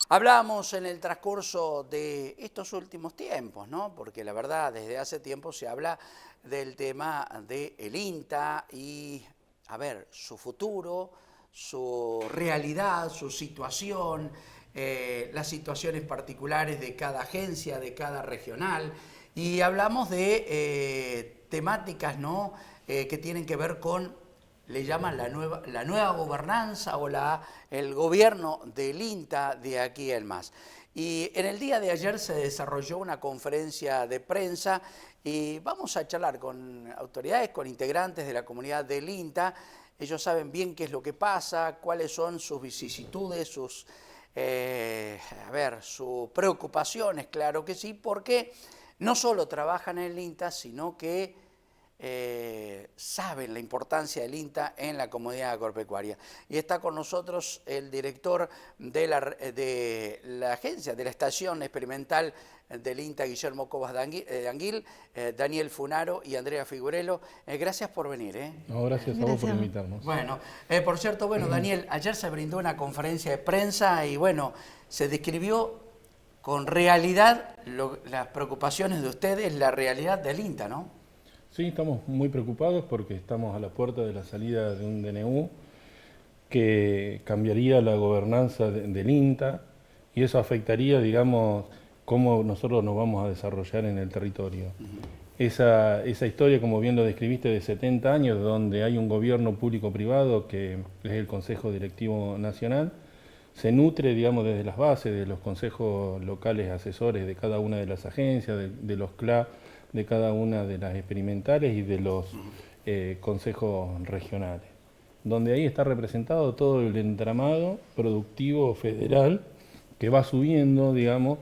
Hablamos en el transcurso de estos últimos tiempos, ¿no? Porque la verdad, desde hace tiempo se habla del tema del INTA y, a ver, su futuro, su realidad, su situación, las situaciones particulares de cada agencia, de cada regional. Y hablamos de temáticas, ¿no? Que tienen que ver con le llaman la nueva gobernanza o el gobierno del INTA de aquí en más. Y en el día de ayer se desarrolló una conferencia de prensa y vamos a charlar con autoridades, con integrantes de la comunidad del INTA. Ellos saben bien qué es lo que pasa, cuáles son sus vicisitudes, sus preocupaciones, claro que sí, porque no solo trabajan en el INTA, sino que saben la importancia del INTA en la comunidad agropecuaria. Y está con nosotros el director de la agencia, de la estación experimental del INTA, Guillermo Cobas de Anguil, Daniel Funaro y Andrea Figurelo. Gracias por venir. No, gracias a vos por invitarnos. Bueno, por cierto, Daniel, ayer se brindó una conferencia de prensa y se describió con realidad las preocupaciones de ustedes, la realidad del INTA, ¿no? Sí, estamos muy preocupados porque estamos a la puerta de la salida de un DNU que cambiaría la gobernanza del INTA y eso afectaría, digamos, cómo nosotros nos vamos a desarrollar en el territorio. Esa historia, como bien lo describiste, de 70 años, donde hay un gobierno público-privado que es el Consejo Directivo Nacional, se nutre, digamos, desde las bases de los consejos locales asesores de cada una de las agencias, de los CLA, de cada una de las experimentales y de los consejos regionales, donde ahí está representado todo el entramado productivo federal que va subiendo, digamos,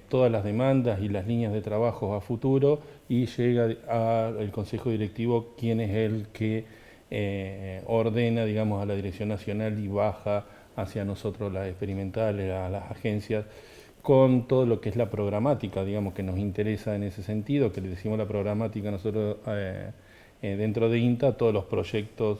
todas las demandas y las líneas de trabajo a futuro y llega al Consejo Directivo, quien es el que ordena, digamos, a la Dirección Nacional y baja hacia nosotros las experimentales, a las agencias, con todo lo que es la programática, digamos, que nos interesa en ese sentido, que le decimos la programática nosotros dentro de INTA, todos los proyectos,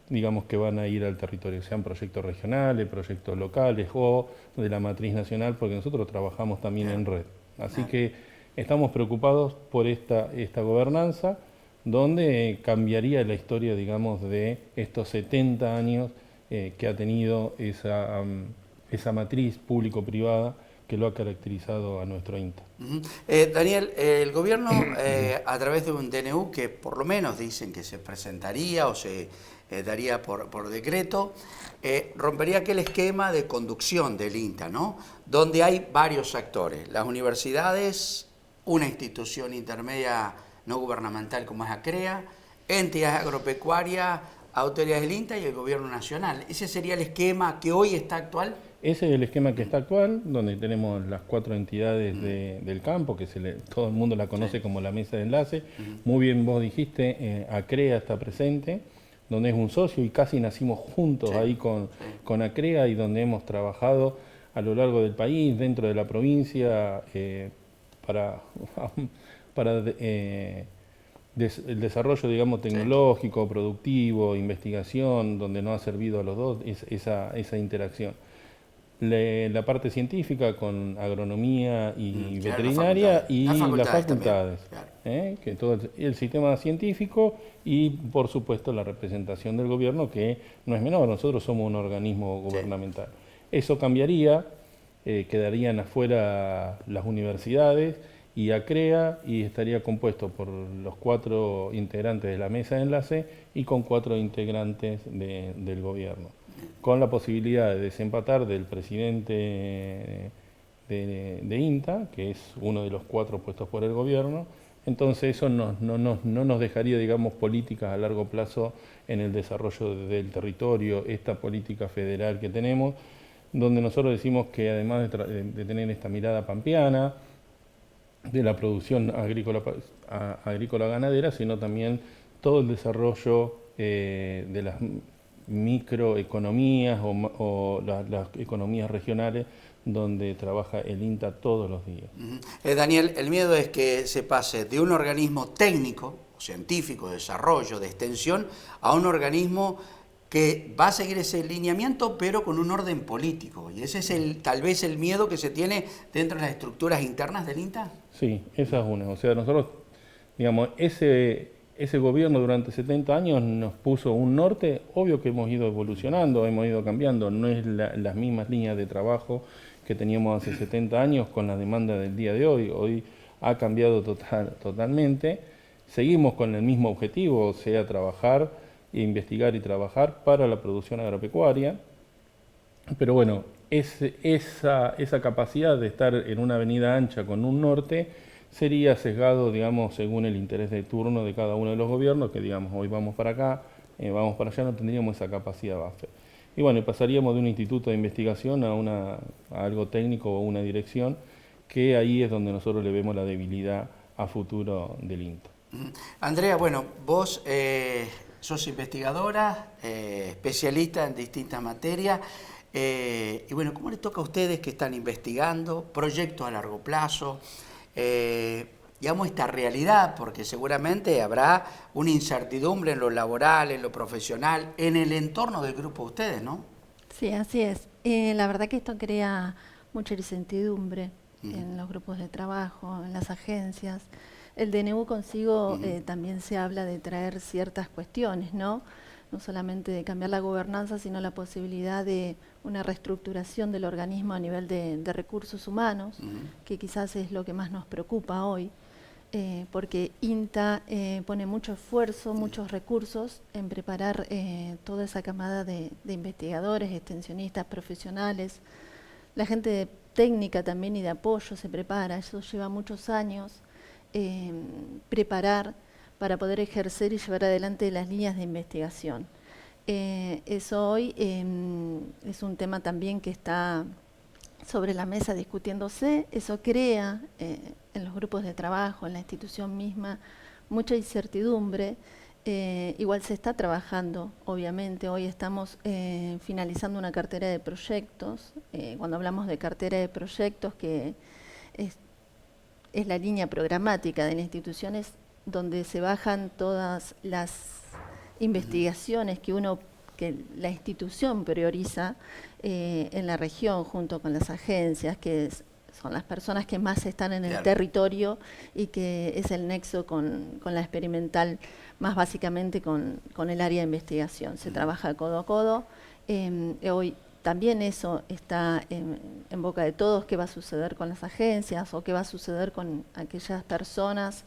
digamos, que van a ir al territorio, sean proyectos regionales, proyectos locales o de la matriz nacional, porque nosotros trabajamos también en red. Así que estamos preocupados por esta gobernanza, donde cambiaría la historia, digamos, de estos 70 años que ha tenido esa matriz público-privada que lo ha caracterizado a nuestro INTA. Daniel, el gobierno a través de un DNU que por lo menos dicen que se presentaría o se daría por decreto, rompería aquel esquema de conducción del INTA, ¿no? Donde hay varios actores, las universidades, una institución intermedia no gubernamental como es ACREA, entidades agropecuarias, autoridades del INTA y el gobierno nacional. ¿Ese sería el esquema que hoy está actual? Ese es el esquema que está actual, donde tenemos las 4 entidades del campo, que todo el mundo la conoce como la mesa de enlace. Muy bien vos dijiste, ACREA está presente, donde es un socio y casi nacimos juntos ahí con ACREA y donde hemos trabajado a lo largo del país, dentro de la provincia, para el desarrollo, digamos, tecnológico, productivo, investigación, donde nos ha servido a los dos esa interacción. La parte científica con agronomía y veterinaria y las facultades, que todo el sistema científico y por supuesto la representación del gobierno, que no es menor, nosotros somos un organismo gubernamental. Eso cambiaría, quedarían afuera las universidades y ACREA y estaría compuesto por los 4 integrantes de la mesa de enlace y con 4 integrantes del gobierno, con la posibilidad de desempatar del presidente de INTA, que es uno de los 4 puestos por el gobierno. Entonces eso no nos dejaría, digamos, políticas a largo plazo en el desarrollo del territorio, esta política federal que tenemos, donde nosotros decimos que además de tener esta mirada pampeana, de la producción agrícola ganadera, sino también todo el desarrollo de las microeconomías o las economías regionales donde trabaja el INTA todos los días. Daniel, el miedo es que se pase de un organismo técnico, científico, de desarrollo, de extensión, a un organismo que va a seguir ese lineamiento, pero con un orden político. Y ese es tal vez el miedo que se tiene dentro de las estructuras internas del INTA. Sí, esa es una. O sea, nosotros, digamos, ese gobierno durante 70 años nos puso un norte. Obvio que hemos ido evolucionando, hemos ido cambiando. No es las mismas líneas de trabajo que teníamos hace 70 años con la demanda del día de hoy. Hoy ha cambiado totalmente. Seguimos con el mismo objetivo, o sea, trabajar, investigar y trabajar para la producción agropecuaria. Pero bueno, esa capacidad de estar en una avenida ancha con un norte sería sesgado, digamos, según el interés de turno de cada uno de los gobiernos, que digamos, hoy vamos para acá, vamos para allá, no tendríamos esa capacidad base. Y bueno, pasaríamos de un instituto de investigación a algo técnico o una dirección, que ahí es donde nosotros le vemos la debilidad a futuro del INTA. Andrea, bueno, vos sos investigadora, especialista en distintas materias, y bueno, ¿cómo les toca a ustedes que están investigando proyectos a largo plazo? Digamos, esta realidad, porque seguramente habrá una incertidumbre en lo laboral, en lo profesional, en el entorno del grupo de ustedes, ¿no? Sí, así es. La verdad que esto crea mucha incertidumbre en los grupos de trabajo, en las agencias. El DNU consigo también se habla de traer ciertas cuestiones, ¿no? No solamente de cambiar la gobernanza, sino la posibilidad de una reestructuración del organismo a nivel de recursos humanos, que quizás es lo que más nos preocupa hoy, porque INTA pone mucho esfuerzo, muchos recursos en preparar toda esa camada de investigadores, extensionistas, profesionales. La gente técnica también y de apoyo se prepara, eso lleva muchos años. Preparar para poder ejercer y llevar adelante las líneas de investigación. Eso hoy es un tema también que está sobre la mesa discutiéndose. Eso crea en los grupos de trabajo, en la institución misma, mucha incertidumbre. Igual se está trabajando, obviamente. Hoy estamos finalizando una cartera de proyectos. Cuando hablamos de cartera de proyectos, que es la línea programática de la institución, es donde se bajan todas las investigaciones que la institución prioriza en la región, junto con las agencias, que son las personas que más están en el territorio y que es el nexo con la experimental, más básicamente con el área de investigación. Se trabaja codo a codo. Hoy también eso está en boca de todos, qué va a suceder con las agencias o qué va a suceder con aquellas personas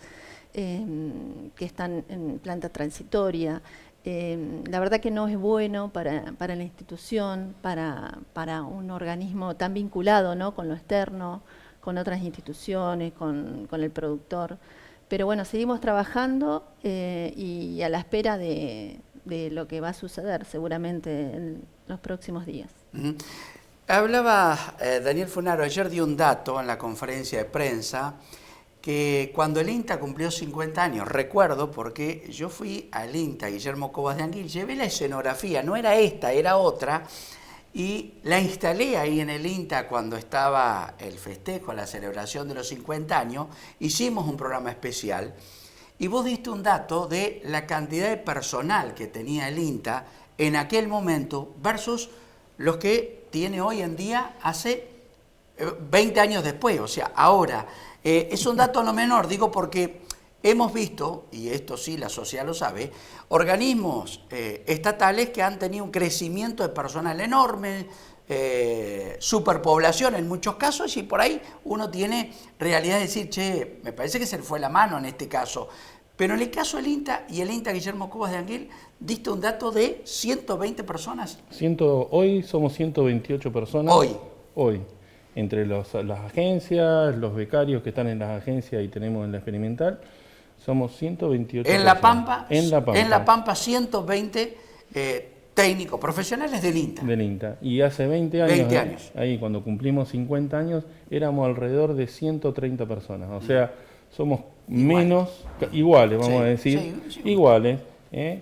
que están en planta transitoria. La verdad que no es bueno para la institución, para un organismo tan vinculado, ¿no?, con lo externo, con otras instituciones, con el productor. Pero bueno, seguimos trabajando y a la espera de lo que va a suceder seguramente en los próximos días. Hablaba Daniel Funaro, ayer dio un dato en la conferencia de prensa, que cuando el INTA cumplió 50 años, recuerdo porque yo fui al INTA Guillermo Cobas de Anguil, llevé la escenografía, no era esta, era otra, y la instalé ahí en el INTA cuando estaba el festejo, la celebración de los 50 años, hicimos un programa especial, y vos diste un dato de la cantidad de personal que tenía el INTA en aquel momento versus los que tiene hoy en día hace 20 años después, o sea, ahora. Es un dato no menor, digo, porque hemos visto, y esto sí la sociedad lo sabe, organismos estatales que han tenido un crecimiento de personal enorme, superpoblación en muchos casos, y por ahí uno tiene realidad de decir, che, me parece que se le fue la mano en este caso. Pero en el caso del INTA y el INTA Guillermo Cobas de Anguil, diste un dato de 120 personas. Hoy somos 128 personas. Hoy. Entre las agencias, los becarios que están en las agencias y tenemos en la experimental, somos 128 en personas. En La Pampa 120 técnicos, profesionales del INTA. Del INTA. Y hace 20 años, ahí cuando cumplimos 50 años, éramos alrededor de 130 personas. O sea, somos iguales, vamos a decir, iguales.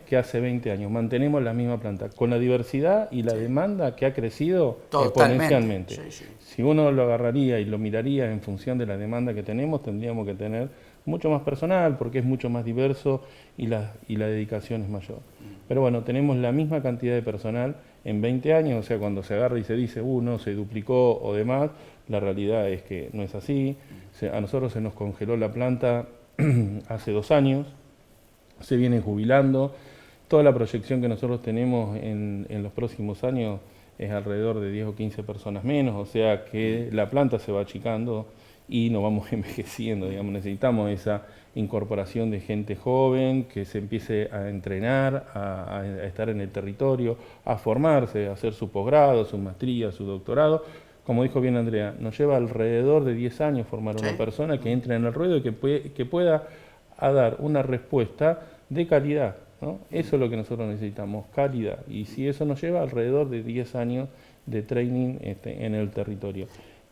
que hace 20 años. Mantenemos la misma planta, con la diversidad y la demanda que ha crecido Totalmente. exponencialmente. Sí, sí. Si uno lo agarraría y lo miraría en función de la demanda que tenemos, tendríamos que tener mucho más personal, porque es mucho más diverso y la dedicación es mayor. Pero bueno, tenemos la misma cantidad de personal en 20 años, o sea, cuando se agarra y se dice, no, se duplicó o demás, la realidad es que no es así. A nosotros se nos congeló la planta hace 2 años, se vienen jubilando. Toda la proyección que nosotros tenemos en los próximos años es alrededor de 10 o 15 personas menos, o sea que la planta se va achicando y nos vamos envejeciendo, digamos, necesitamos esa incorporación de gente joven que se empiece a entrenar, a estar en el territorio, a formarse, a hacer su posgrado, su maestría, su doctorado. Como dijo bien Andrea, nos lleva alrededor de 10 años formar una persona que entre en el ruedo y que pueda dar una respuesta de calidad, ¿no? Eso es lo que nosotros necesitamos, calidad. Y si eso nos lleva alrededor de 10 años de training en el territorio.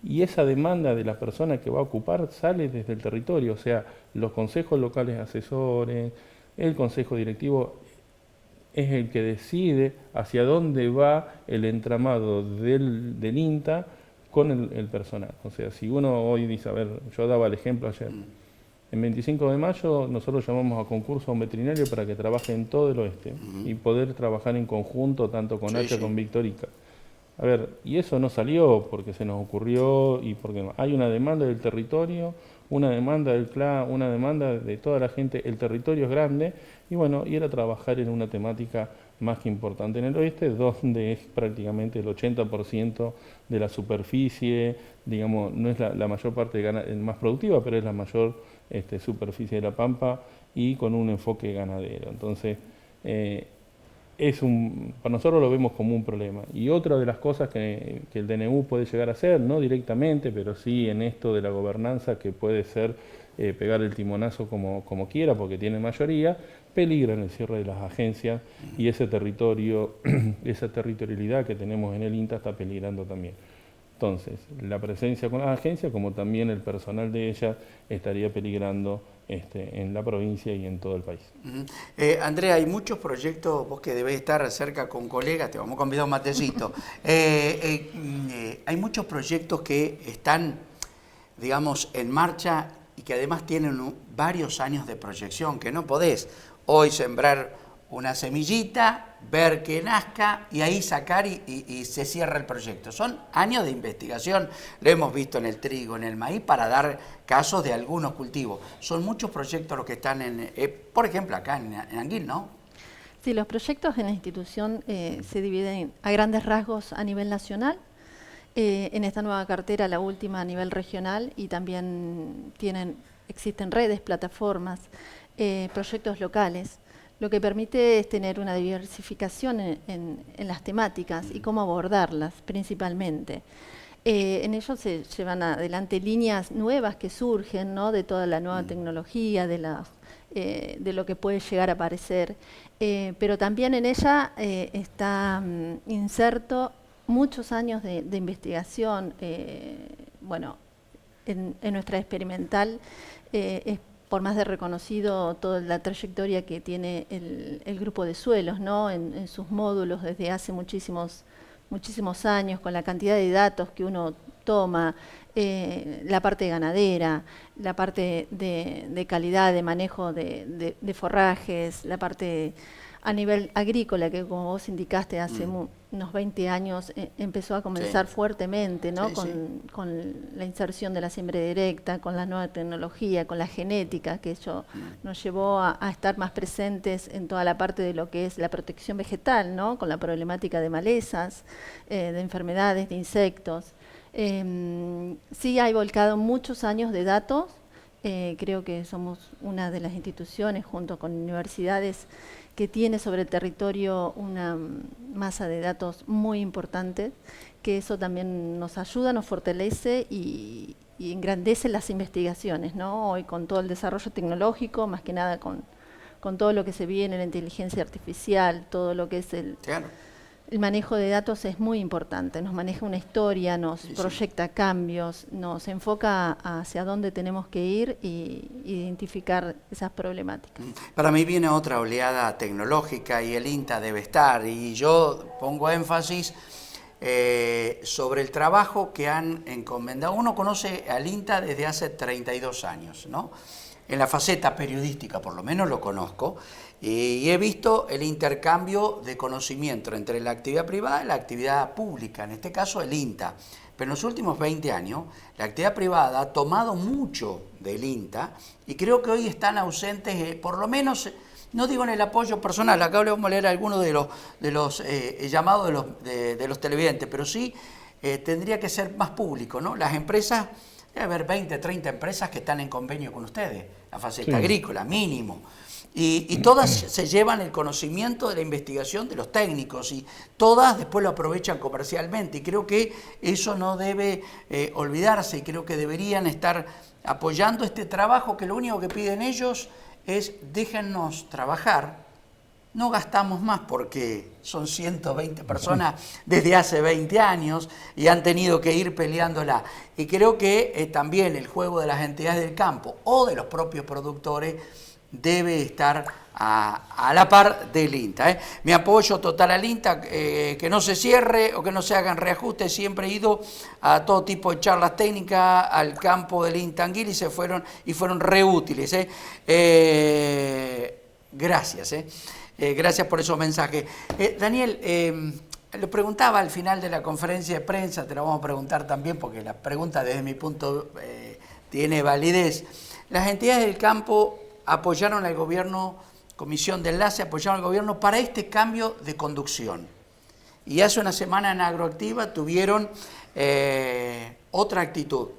Y esa demanda de la persona que va a ocupar sale desde el territorio, o sea, los consejos locales asesores, el consejo directivo es el que decide hacia dónde va el entramado del INTA con el personal. O sea, si uno hoy dice, a ver, yo daba el ejemplo ayer, en 25 de mayo nosotros llamamos a concurso a un veterinario para que trabaje en todo el oeste y poder trabajar en conjunto tanto con Hacha como con Victorica. A ver, y eso no salió porque se nos ocurrió y porque no. Hay una demanda del territorio, una demanda del CLA, una demanda de toda la gente, el territorio es grande y bueno, y era trabajar en una temática más que importante en el oeste, donde es prácticamente el 80% de la superficie, digamos, no es la mayor parte más productiva, pero es la mayor superficie de la pampa y con un enfoque ganadero. Entonces, para nosotros lo vemos como un problema. Y otra de las cosas que el DNU puede llegar a hacer, no directamente, pero sí en esto de la gobernanza, que puede ser pegar el timonazo como quiera, porque tiene mayoría, peligra en el cierre de las agencias y ese territorio, esa territorialidad que tenemos en el INTA está peligrando también. Entonces, la presencia con las agencias, como también el personal de ellas, estaría peligrando en la provincia y en todo el país. Andrea, hay muchos proyectos, vos que debés estar cerca con colegas, te vamos a convidar un matecito. Hay muchos proyectos que están, digamos, en marcha y que además tienen varios años de proyección, que no podés hoy sembrar una semillita, ver que nazca y ahí sacar y se cierra el proyecto. Son años de investigación, lo hemos visto en el trigo, en el maíz, para dar casos de algunos cultivos. Son muchos proyectos los que están por ejemplo, acá en Anguil, ¿no? Sí, los proyectos en la institución se dividen a grandes rasgos a nivel nacional. En esta nueva cartera, la última a nivel regional, y también existen redes, plataformas, proyectos locales. Lo que permite es tener una diversificación en las temáticas y cómo abordarlas principalmente. En ellos se llevan adelante líneas nuevas que surgen, ¿no?, de toda la nueva tecnología, de lo que puede llegar a aparecer, pero también en ella está inserto muchos años de investigación. Bueno, en nuestra experimental es por más de reconocido toda la trayectoria que tiene el grupo de suelos, ¿no?, en sus módulos desde hace muchísimos años, con la cantidad de datos que uno toma, la parte ganadera, la parte de calidad, de manejo de forrajes, la parte a nivel agrícola, que como vos indicaste hace unos 20 años empezó a comenzar fuertemente, ¿no?, con la inserción de la siembra directa, con la nueva tecnología, con la genética, que eso nos llevó a estar más presentes en toda la parte de lo que es la protección vegetal, ¿no?, con la problemática de malezas, de enfermedades, de insectos. Sí hay volcado muchos años de datos. Creo que somos una de las instituciones, junto con universidades, que tiene sobre el territorio una masa de datos muy importante, que eso también nos ayuda, nos fortalece y engrandece las investigaciones, ¿no? Hoy con todo el desarrollo tecnológico, más que nada con todo lo que se viene en la inteligencia artificial, todo lo que es el manejo de datos es muy importante, nos maneja una historia, nos proyecta cambios, nos enfoca hacia dónde tenemos que ir y identificar esas problemáticas. Para mí viene otra oleada tecnológica y el INTA debe estar, y yo pongo énfasis sobre el trabajo que han encomendado. Uno conoce al INTA desde hace 32 años, ¿no? En la faceta periodística por lo menos lo conozco, y he visto el intercambio de conocimiento entre la actividad privada y la actividad pública, en este caso el INTA. Pero en los últimos 20 años la actividad privada ha tomado mucho del INTA y creo que hoy están ausentes, por lo menos, no digo en el apoyo personal, acá le vamos a leer algunos de los llamados de los televidentes, pero sí tendría que ser más público, ¿no? Las empresas, debe haber 20, 30 empresas que están en convenio con ustedes, la faceta agrícola, mínimo. Y todas se llevan el conocimiento de la investigación de los técnicos y todas después lo aprovechan comercialmente. Y creo que eso no debe olvidarse y creo que deberían estar apoyando este trabajo, que lo único que piden ellos es déjennos trabajar. No gastamos más porque son 120 personas desde hace 20 años y han tenido que ir peleándola. Y creo que también el juego de las entidades del campo o de los propios productores debe estar a la par del INTA. Mi apoyo total al INTA, que no se cierre o que no se hagan reajustes. Siempre he ido a todo tipo de charlas técnicas al campo del INTA Anguil y fueron reútiles. Gracias. Gracias por esos mensajes. Daniel, le preguntaba al final de la conferencia de prensa, te la vamos a preguntar también porque la pregunta desde mi punto tiene validez. Las entidades del campo apoyaron al gobierno, Comisión de Enlace, apoyaron al gobierno para este cambio de conducción. Y hace una semana en Agroactiva tuvieron otra actitud.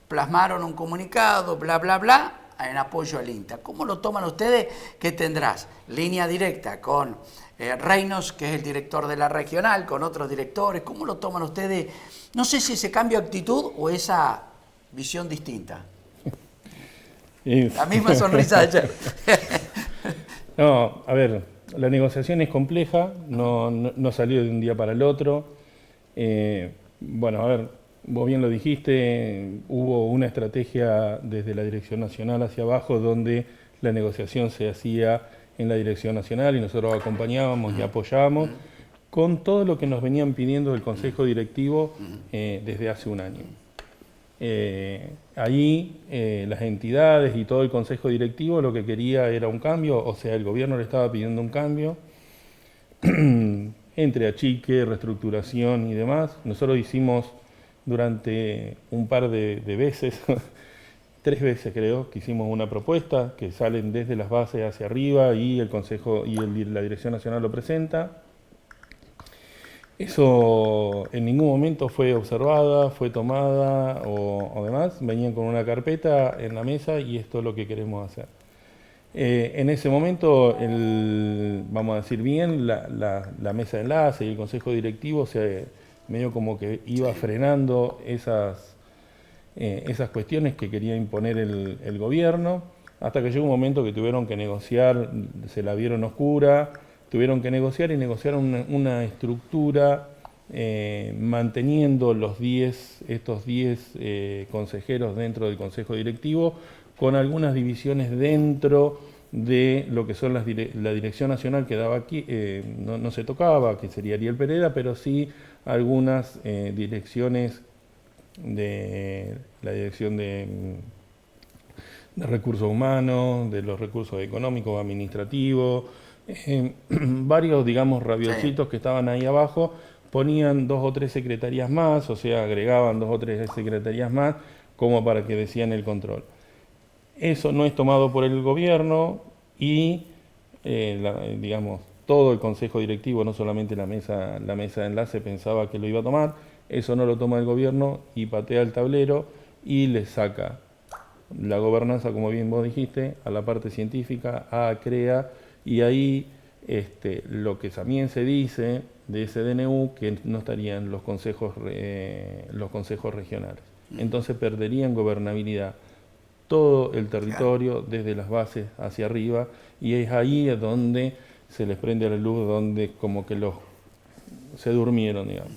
Plasmaron un comunicado, bla, bla, bla, en apoyo al INTA. ¿Cómo lo toman ustedes? Que tendrás línea directa con Reynos, que es el director de la regional, con otros directores. ¿Cómo lo toman ustedes? No sé si ese cambio de actitud o esa visión distinta. La misma sonrisa de ayer. No, a ver, la negociación es compleja, no salió de un día para el otro. Bueno, a ver, vos bien lo dijiste, hubo una estrategia desde la Dirección Nacional hacia abajo donde la negociación se hacía en la Dirección Nacional y nosotros acompañábamos y apoyábamos con todo lo que nos venían pidiendo del Consejo Directivo desde hace un año. Allí las entidades y todo el Consejo Directivo lo que quería era un cambio, o sea, el gobierno le estaba pidiendo un cambio entre achique, reestructuración y demás. Nosotros hicimos durante un par de veces, 3 veces creo, que hicimos una propuesta que salen desde las bases hacia arriba y el Consejo y la Dirección Nacional lo presenta. Eso en ningún momento fue observada, fue tomada o demás. Venían con una carpeta en la mesa y esto es lo que queremos hacer. En ese momento, vamos a decir bien, la mesa de enlace y el consejo directivo medio como que iba frenando esas cuestiones que quería imponer el gobierno, hasta que llegó un momento que tuvieron que negociar, se la vieron oscura. Tuvieron que negociar y negociaron una estructura manteniendo estos 10 consejeros dentro del consejo directivo, con algunas divisiones dentro de lo que son la Dirección Nacional que daba aquí, no se tocaba, que sería Ariel Pereda, pero sí algunas direcciones de la Dirección de Recursos Humanos, de los recursos económicos, administrativos. Varios, digamos, rabiositos que estaban ahí abajo, ponían 2 o 3 secretarías más, o sea, agregaban 2 o 3 secretarías más, como para que decían el control. Eso no es tomado por el gobierno y, digamos, todo el consejo directivo, no solamente la mesa de enlace, pensaba que lo iba a tomar. Eso no lo toma el gobierno y patea el tablero y le saca la gobernanza, como bien vos dijiste, a la parte científica, a CREA. Y ahí lo que también se dice de ese DNU, que no estarían los consejos regionales. Entonces perderían gobernabilidad todo el territorio desde las bases hacia arriba, y es ahí donde se les prende la luz, donde como que se durmieron, digamos.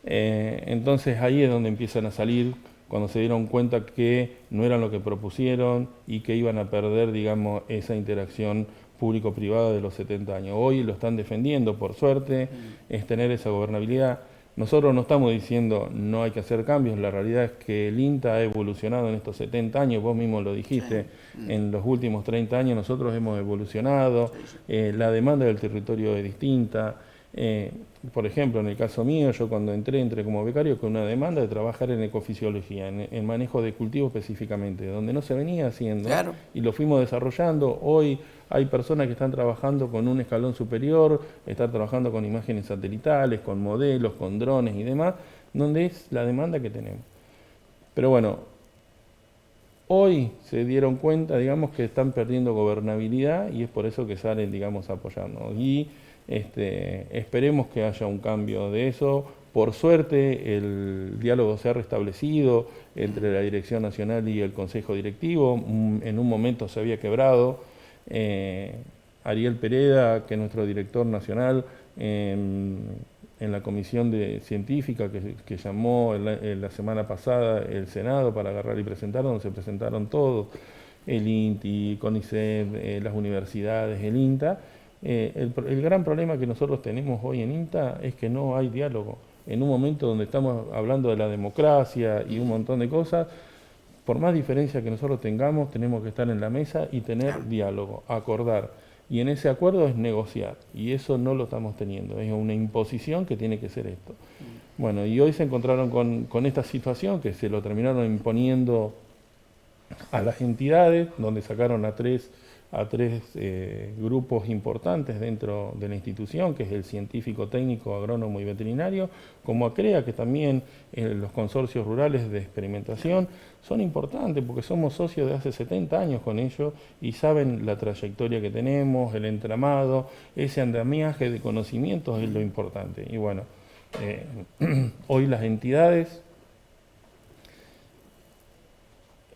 Entonces ahí es donde empiezan a salir, cuando se dieron cuenta que no eran lo que propusieron y que iban a perder, digamos, esa interacción público-privada de los 70 años. Hoy lo están defendiendo, por suerte, es tener esa gobernabilidad. Nosotros no estamos diciendo no hay que hacer cambios, la realidad es que el INTA ha evolucionado en estos 70 años, vos mismo lo dijiste, en los últimos 30 años nosotros hemos evolucionado, la demanda del territorio es distinta. Por ejemplo, en el caso mío, yo cuando entré como becario con una demanda de trabajar en ecofisiología, en manejo de cultivo específicamente, donde no se venía haciendo, claro, y lo fuimos desarrollando. Hoy hay personas que están trabajando con un escalón superior, están trabajando con imágenes satelitales, con modelos, con drones y demás, donde es la demanda que tenemos. Pero bueno, hoy se dieron cuenta, digamos, que están perdiendo gobernabilidad y es por eso que salen, digamos, a apoyarnos. Y esperemos que haya un cambio de eso. Por suerte el diálogo se ha restablecido entre la Dirección Nacional y el Consejo Directivo. En un momento se había quebrado. Ariel Pereda, que es nuestro director nacional, en la comisión científica que llamó la semana pasada el Senado para agarrar y presentar, donde se presentaron todos, el INTI, CONICET, las universidades, el INTA. El gran problema que nosotros tenemos hoy en INTA es que no hay diálogo. En un momento donde estamos hablando de la democracia y un montón de cosas, por más diferencia que nosotros tengamos, tenemos que estar en la mesa y tener diálogo, acordar. Y en ese acuerdo es negociar, y eso no lo estamos teniendo, es una imposición que tiene que ser esto. Bueno, y hoy se encontraron con esta situación que se lo terminaron imponiendo a las entidades, donde sacaron a tres grupos importantes dentro de la institución, que es el científico, técnico, agrónomo y veterinario, como a CREA, que también los consorcios rurales de experimentación son importantes porque somos socios de hace 70 años con ellos y saben la trayectoria que tenemos, el entramado, ese andamiaje de conocimientos es lo importante. Y bueno, hoy las entidades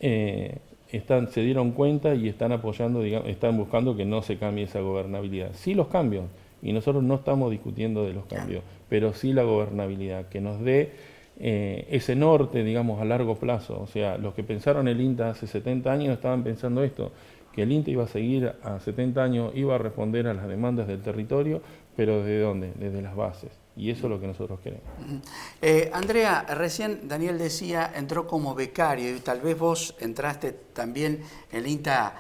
se dieron cuenta y están apoyando, digamos, están buscando que no se cambie esa gobernabilidad. Sí los cambios, y nosotros no estamos discutiendo de los cambios, pero sí la gobernabilidad, que nos dé ese norte, digamos, a largo plazo. O sea, los que pensaron el INTA hace 70 años estaban pensando esto, que el INTA iba a seguir a 70 años, iba a responder a las demandas del territorio, pero ¿desde dónde? Desde las bases. Y eso es lo que nosotros queremos. Andrea, recién Daniel decía, entró como becario y tal vez vos entraste también en el INTA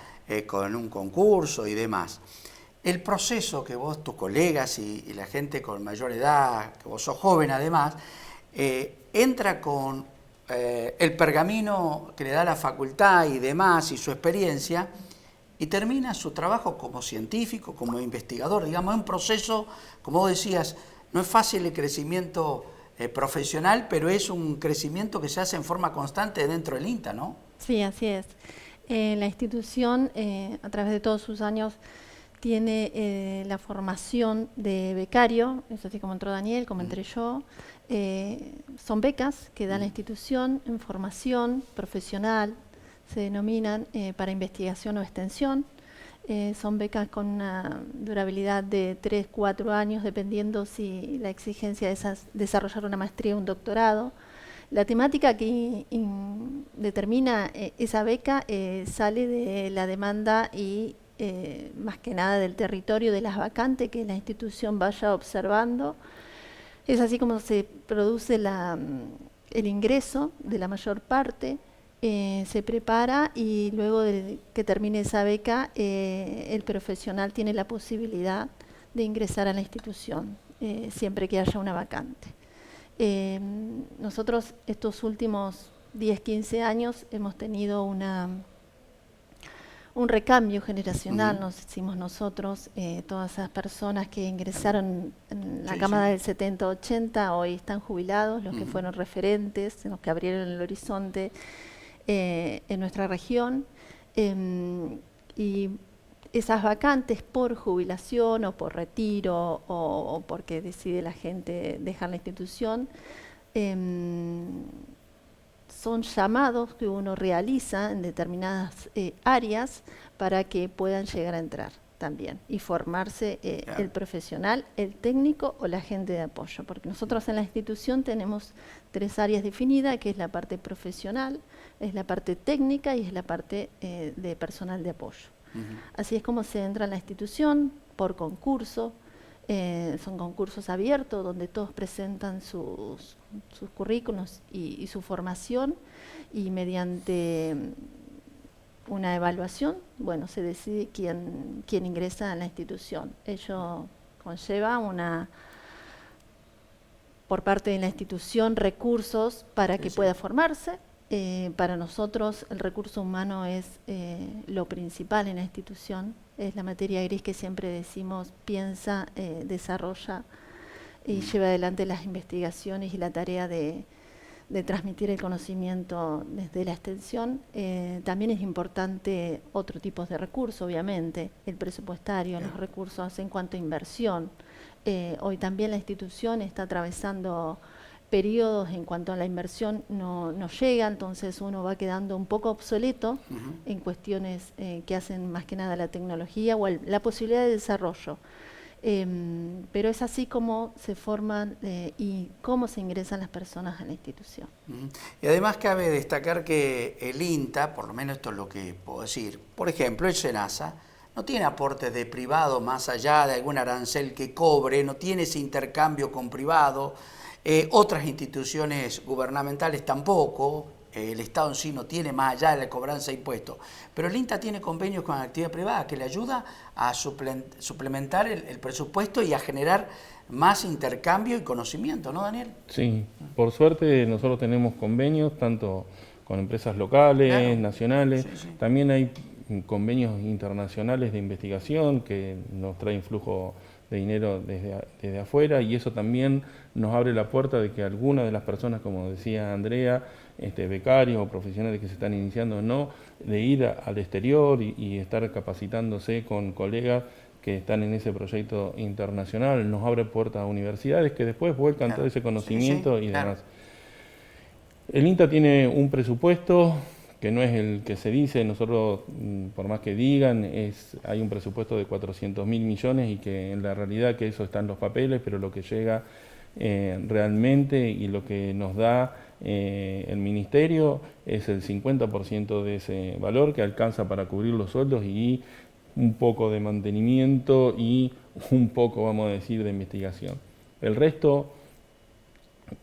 con un concurso y demás. El proceso que vos, tus colegas y la gente con mayor edad, que vos sos joven además, entra con el pergamino que le da la facultad y demás y su experiencia y termina su trabajo como científico, como investigador. Digamos, es un proceso, como vos decías, no es fácil el crecimiento profesional, pero es un crecimiento que se hace en forma constante dentro del INTA, ¿no? Sí, así es. La institución, a través de todos sus años, tiene la formación de becario, es así como entró Daniel, como entré yo. Son becas que da la institución en formación profesional, se denominan para investigación o extensión. Son becas con una durabilidad de 3, 4 años, dependiendo si la exigencia es desarrollar una maestría o un doctorado. La temática que determina esa beca sale de la demanda y más que nada del territorio, de las vacantes que la institución vaya observando. Es así como se produce el ingreso de la mayor parte. Se prepara y luego de que termine esa beca, el profesional tiene la posibilidad de ingresar a la institución, siempre que haya una vacante. Nosotros estos últimos 10, 15 años hemos tenido un recambio generacional, nos hicimos nosotros, todas esas personas que ingresaron en la cámara del 70-80, hoy están jubilados, los que fueron referentes, los que abrieron el horizonte en nuestra región, y esas vacantes por jubilación o por retiro o porque decide la gente dejar la institución, son llamados que uno realiza en determinadas áreas para que puedan llegar a entrar. también y formarse Claro. el profesional, el técnico o la gente de apoyo, porque nosotros en la institución tenemos 3 áreas definidas, que es la parte profesional, es la parte técnica y es la parte de personal de apoyo. Así es como se entra en la institución, por concurso. Son concursos abiertos donde todos presentan sus currículos y su formación, y mediante una evaluación, bueno, se decide quién ingresa a la institución. Ello conlleva por parte de la institución recursos para que pueda formarse. Para nosotros el recurso humano es lo principal en la institución, es la materia gris que siempre decimos: piensa, desarrolla y lleva adelante las investigaciones y la tarea de transmitir el conocimiento desde la extensión. También es importante otro tipo de recursos, obviamente, el presupuestario, los recursos en cuanto a inversión. Hoy también la institución está atravesando periodos en cuanto a la inversión no llega, entonces uno va quedando un poco obsoleto en cuestiones que hacen más que nada la tecnología o la posibilidad de desarrollo. Pero es así como se forman y cómo se ingresan las personas a la institución. Y además cabe destacar que el INTA, por lo menos esto es lo que puedo decir, por ejemplo, el SENASA no tiene aportes de privado más allá de algún arancel que cobre, no tiene ese intercambio con privado. Otras instituciones gubernamentales tampoco, el Estado en sí no tiene más allá de la cobranza de impuestos, pero el INTA tiene convenios con la actividad privada que le ayuda a suplementar el presupuesto y a generar más intercambio y conocimiento, ¿no, Daniel? Sí, por suerte nosotros tenemos convenios tanto con empresas locales, Claro. nacionales, Sí, sí. también hay convenios internacionales de investigación que nos traen flujo de dinero desde afuera, y eso también nos abre la puerta de que algunas de las personas, como decía Andrea, becarios o profesionales que se están iniciando, no, de ir al exterior y estar capacitándose con colegas que están en ese proyecto internacional, nos abre puertas a universidades que después vuelcan Claro. todo ese conocimiento Sí, y claro. demás. El INTA tiene un presupuesto que no es el que se dice. Nosotros, por más que digan, hay un presupuesto de 400.000 millones y que en la realidad que eso está en los papeles, pero lo que llega realmente y lo que nos da el Ministerio es el 50% de ese valor, que alcanza para cubrir los sueldos y un poco de mantenimiento y un poco, vamos a decir, de investigación. El resto,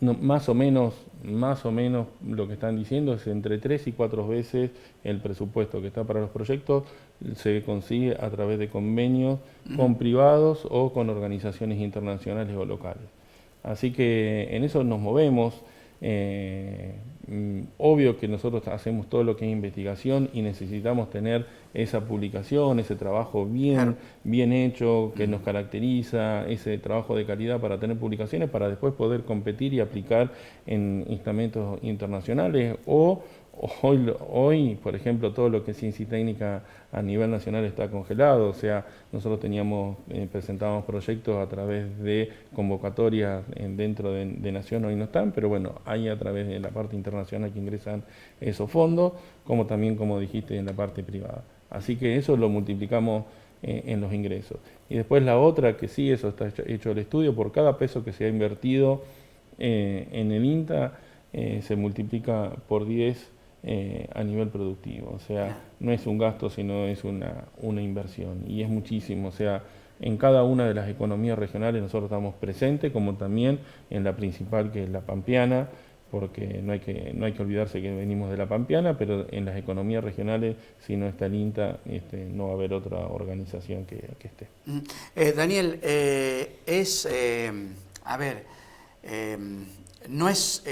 más o menos lo que están diciendo es entre 3 y 4 veces el presupuesto que está para los proyectos se consigue a través de convenios con privados o con organizaciones internacionales o locales. Así que en eso nos movemos. Obvio que nosotros hacemos todo lo que es investigación y necesitamos tener esa publicación, ese trabajo bien hecho que nos caracteriza, ese trabajo de calidad para tener publicaciones, para después poder competir y aplicar en instrumentos internacionales. Hoy, por ejemplo, todo lo que es ciencia y técnica a nivel nacional está congelado, o sea, nosotros presentábamos proyectos a través de convocatorias dentro de Nación, hoy no están, pero bueno, hay a través de la parte internacional que ingresan esos fondos, como también, como dijiste, en la parte privada. Así que eso lo multiplicamos en los ingresos. Y después la otra, que sí, eso está hecho el estudio, por cada peso que se ha invertido en el INTA, se multiplica por 10 a nivel productivo. O sea, no es un gasto, sino es una inversión. Y es muchísimo. O sea, en cada una de las economías regionales nosotros estamos presentes, como también en la principal, que es la pampeana, porque no hay que olvidarse que venimos de la pampeana, pero en las economías regionales, si no está el INTA, no va a haber otra organización que esté. Daniel, no es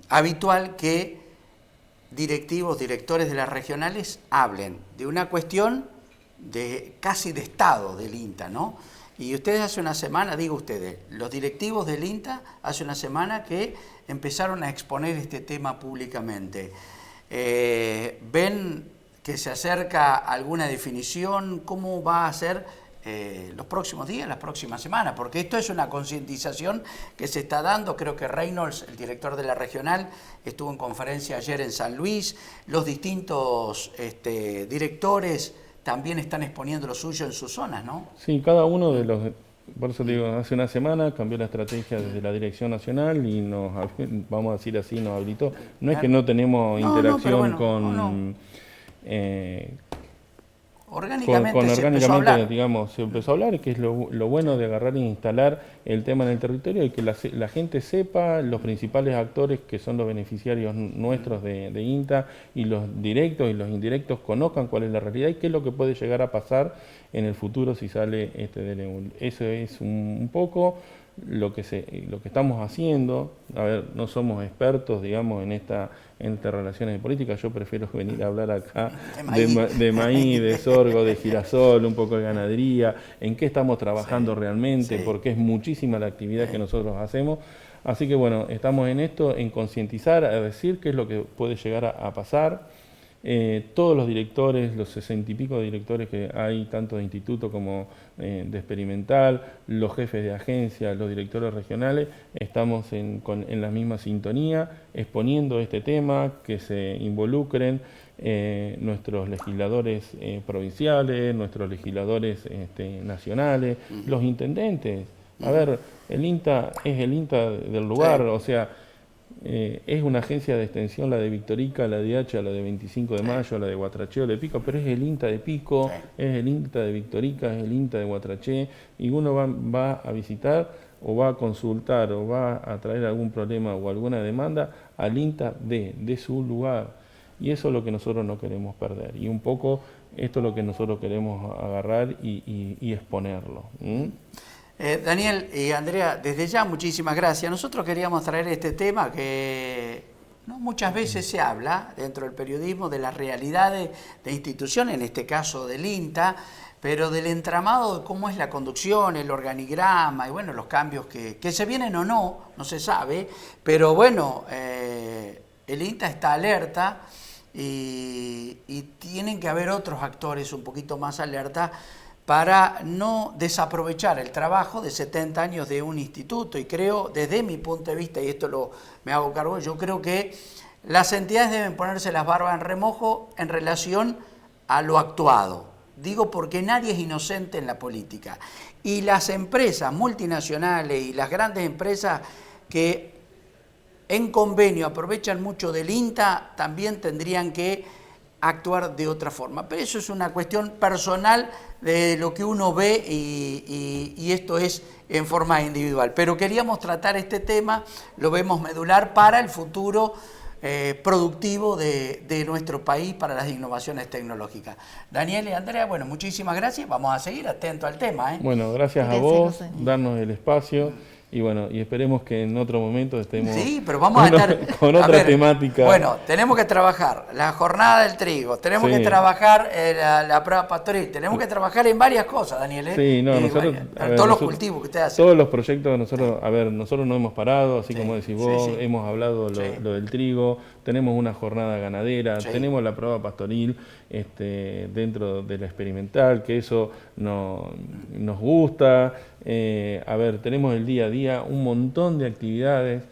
habitual que directores de las regionales hablen de una cuestión casi de Estado del INTA, ¿no? Y ustedes hace una semana, los directivos del INTA hace una semana que empezaron a exponer este tema públicamente. ¿Ven que se acerca alguna definición? ¿Cómo va a ser los próximos días, las próximas semanas? Porque esto es una concientización que se está dando. Creo que Reynolds, el director de la regional, estuvo en conferencia ayer en San Luis. Los distintos directores también están exponiendo lo suyo en sus zonas, ¿no? Sí, cada uno de los... Por eso te digo, hace una semana cambió la estrategia desde la Dirección Nacional y vamos a decir así, nos habilitó. No es que no tenemos interacción con... Orgánicamente, digamos, se empezó a hablar, que es lo bueno de agarrar e instalar el tema en el territorio y que la gente sepa, los principales actores que son los beneficiarios nuestros de INTA y los directos y los indirectos conozcan cuál es la realidad y qué es lo que puede llegar a pasar en el futuro si sale este DNU. Eso es un poco lo que estamos haciendo. A ver, no somos expertos, digamos, en estas relaciones de política. Yo prefiero venir a hablar acá de maíz, de sorgo, de girasol, un poco de ganadería, en qué estamos trabajando realmente, porque es muchísima la actividad que nosotros hacemos. Así que bueno, estamos en esto, en concientizar, a decir qué es lo que puede llegar a pasar. Todos los directores, los 60 y pico de directores que hay, tanto de instituto como de experimental, los jefes de agencia, los directores regionales, estamos en la misma sintonía, exponiendo este tema, que se involucren nuestros legisladores provinciales, nuestros legisladores nacionales, los intendentes. A ver, el INTA es el INTA del lugar, o sea, es una agencia de extensión, la de Victorica, la de Hacha, la de 25 de Mayo, la de Guatraché o de Pico, pero es el INTA de Pico, es el INTA de Victorica, es el INTA de Guatraché, y uno va a visitar o va a consultar o va a traer algún problema o alguna demanda al INTA de su lugar. Y eso es lo que nosotros no queremos perder. Y un poco esto es lo que nosotros queremos agarrar y exponerlo. Daniel y Andrea, desde ya muchísimas gracias. Nosotros queríamos traer este tema que muchas veces se habla dentro del periodismo de las realidades de instituciones, en este caso del INTA, pero del entramado de cómo es la conducción, el organigrama y bueno, los cambios que se vienen o no se sabe, pero bueno, el INTA está alerta y tienen que haber otros actores un poquito más alerta para no desaprovechar el trabajo de 70 años de un instituto. Y creo, desde mi punto de vista, y esto me hago cargo, yo creo que las entidades deben ponerse las barbas en remojo en relación a lo actuado. Digo porque nadie es inocente en la política. Y las empresas multinacionales y las grandes empresas que en convenio aprovechan mucho del INTA también tendrían que actuar de otra forma. Pero eso es una cuestión personal de lo que uno ve y esto es en forma individual. Pero queríamos tratar este tema, lo vemos medular para el futuro productivo de nuestro país para las innovaciones tecnológicas. Daniel y Andrea, bueno, muchísimas gracias. Vamos a seguir atentos al tema. Bueno, gracias a vos, darnos el espacio. Y bueno, y esperemos que en otro momento estemos pero vamos a estar con otra temática. Bueno, tenemos que trabajar la jornada del trigo, tenemos que trabajar la prueba pastoril, tenemos que trabajar en varias cosas, Daniel. Sí, nosotros, todos los cultivos que usted hace. Todos los proyectos, nosotros no hemos parado, así como decís vos, hemos hablado lo del trigo, tenemos una jornada ganadera, tenemos la prueba pastoril dentro de la experimental, que eso nos gusta. Tenemos el día a día un montón de actividades.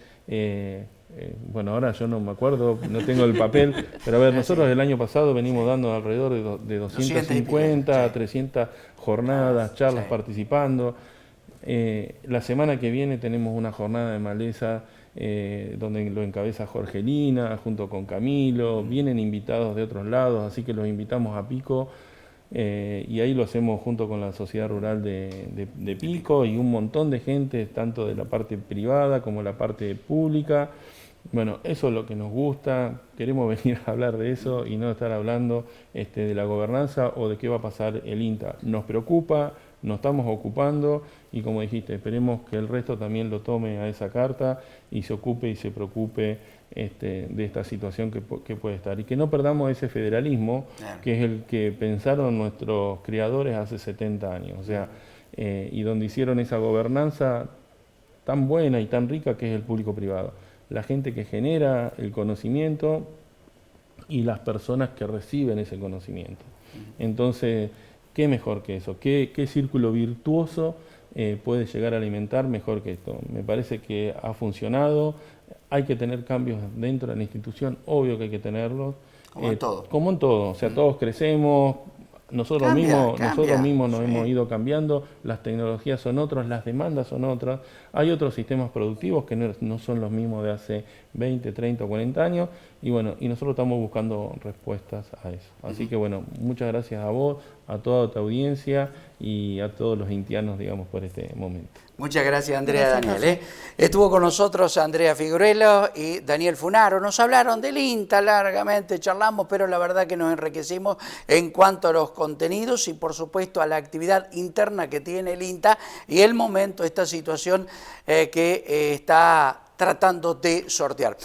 Bueno, ahora yo no me acuerdo, no tengo el papel, pero nosotros el año pasado venimos dando alrededor de 250 a 300 jornadas, charlas participando. La semana que viene tenemos una jornada de maleza donde lo encabeza Jorgelina junto con Camilo, vienen invitados de otros lados, así que los invitamos a Pico. Y ahí lo hacemos junto con la Sociedad Rural de Pico y un montón de gente, tanto de la parte privada como la parte pública. Bueno, eso es lo que nos gusta, queremos venir a hablar de eso y no estar hablando de la gobernanza o de qué va a pasar el INTA. Nos preocupa, nos estamos ocupando y como dijiste, esperemos que el resto también lo tome a esa carta y se ocupe y se preocupe de esta situación que puede estar. Y que no perdamos ese federalismo, que es el que pensaron nuestros criadores hace 70 años. O sea, y donde hicieron esa gobernanza tan buena y tan rica que es el público-privado. La gente que genera el conocimiento y las personas que reciben ese conocimiento. Entonces, ¿qué mejor que eso? ¿Qué círculo virtuoso puede llegar a alimentar mejor que esto? Me parece que ha funcionado. Hay que tener cambios dentro de la institución, obvio que hay que tenerlos. Como en todo. Como en todo, o sea, todos crecemos, nosotros Cambia, mismos nos sí. hemos ido cambiando, las tecnologías son otras, las demandas son otras, hay otros sistemas productivos que no son los mismos de hace 20, 30 o 40 años, y bueno, y nosotros estamos buscando respuestas a eso. Así que bueno, muchas gracias a vos, a toda tu audiencia y a todos los intianos, digamos, por este momento. Muchas gracias, Andrea. Gracias, Daniel. José. Estuvo con nosotros Andrea Figueroa y Daniel Funaro. Nos hablaron del INTA largamente, charlamos, pero la verdad que nos enriquecimos en cuanto a los contenidos y por supuesto a la actividad interna que tiene el INTA y el momento, esta situación que está tratando de sortear.